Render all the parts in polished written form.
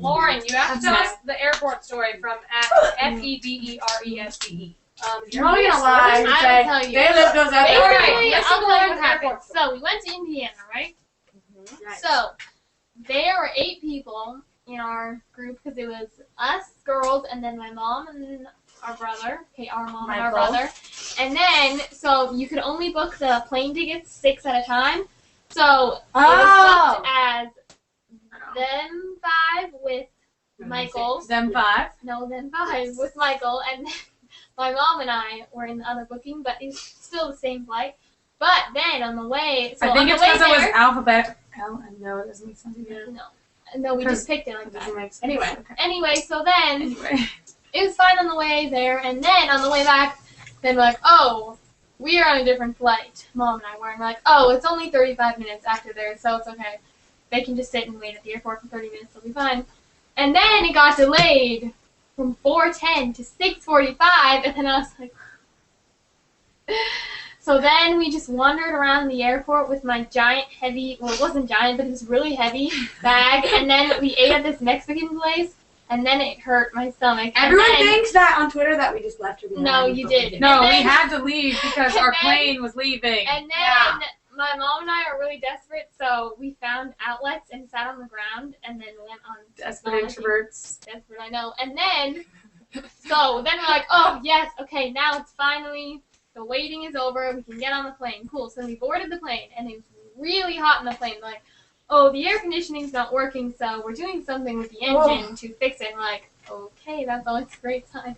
Lauren, you have to tell us the airport story from FEDERESDE. You're probably gonna lie. I will tell you. They live goes out there. Basically, Let's I'll go tell you to what the happened. airport. So we went to Indiana, right? Nice. So there were 8 people in our group because it was us girls and then my mom and our brother. Okay, our mom and our brother. And then so you could only book the plane tickets 6 at a time. So it was booked as them 5 with Michael. Them 5. No, them 5 with Michael, and then my mom and I were in the other booking, but it's still the same flight. But then on the way, so I think on it's the way because it was there, alphabet. No, it doesn't make sense either. no, we just picked it like It that. doesn't make sense. Anyway. Okay. Anyway, so then Anyway. it was fine on the way there, and then on the way back, then we're like, oh, we are on a different flight. Mom and I were, and we're like, oh, it's only 35 minutes after there, so it's okay. They can just sit and wait at the airport for 30 minutes, they'll be fine. And then it got delayed from 4:10 to 6:45, and then I was like, so then we just wandered around the airport with my giant, heavy, well, it wasn't giant, but it was really heavy bag, and then we ate at this Mexican place, and then it hurt my stomach. Everyone and then, thinks that on Twitter that we just left her behind. No, you did. No, And we then- had to leave because our and then- plane was leaving. And then my mom and I are really desperate, so we found outlets and sat on the ground, and then went on Desperate vomiting. introverts. Desperate, I know. And then, so then we're like, oh yes, okay, now it's finally, the waiting is over, we can get on the plane. Cool. So we boarded the plane, and it was really hot in the plane. Like, oh, the air conditioning's not working, so we're doing something with the engine to fix it. And we're like, okay, that's always a great time.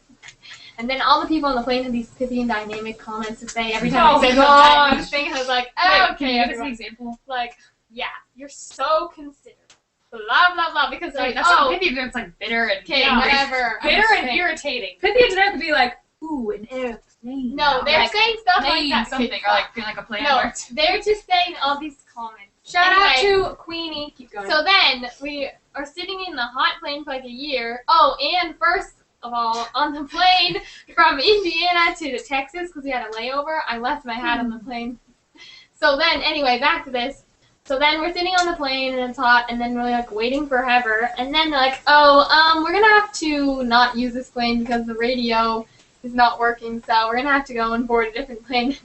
And then all the people on the plane had these pithy and dynamic comments to say every time I said something. I was like, oh, okay, Can you give us an everyone. example? Like, yeah, you're so considerate. Blah, blah, blah. Because, like, That's not pithy, it's like bitter and okay, angry. whatever. Bitter and irritating. Pithy and generic would be like, ooh, an airplane. No, they're Like, saying stuff like Plain that. something, or like feeling like a plane No, worked. they're just saying all these comments. Shout out Anyway. to Queenie. Keep going. So then, we are sitting in the hot plane for like a year. Oh, and first of all, on the plane from Indiana to Texas, because we had a layover, I left my hat on the plane. So then, anyway, back to this. So then we're sitting on the plane, and it's hot, and then we're like waiting forever. And then they're like, oh, we're going to have to not use this plane because the radio is not working, so we're going to have to go and board a different plane.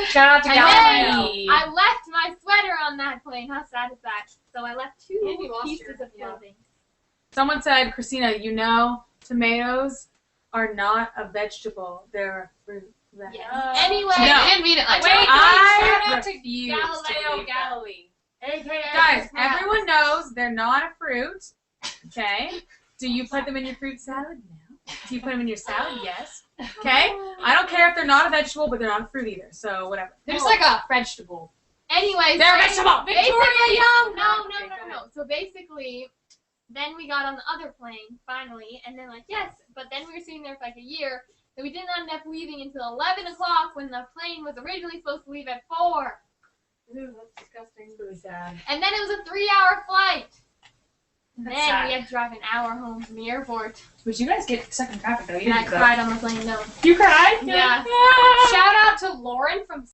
Shout out to I Galilee. I left my sweater on that plane. How sad is that? So I left 2 And you lost pieces your- of clothing. Someone said, Christina, you know, tomatoes are not a vegetable. They're a fruit. Yes. No. Anyway, I didn't mean it like Wait, that. I Shout out to refuse to Galileo believe that. Galilee. Guys, everyone knows they're not a fruit. Okay? Do you put them in your fruit salad? No. Do you put them in your salad? Yes. Okay? I don't care if they're not a vegetable, but they're not a fruit either. So, whatever. They're just like a vegetable. Anyway, They're a so vegetable. basically, Young. no. So basically, then we got on the other plane, finally, and then like, yes, but then we were sitting there for like a year, and we didn't end up leaving until 11 o'clock when the plane was originally supposed to leave at 4. Ooh, that's disgusting. Really sad. And then it was a 3-hour flight. And That's then sad. we had to drive an hour home from the airport. But you guys get stuck in traffic though. You And I didn't. cried on the plane, no. You cried? Yeah. Shout out to Lauren from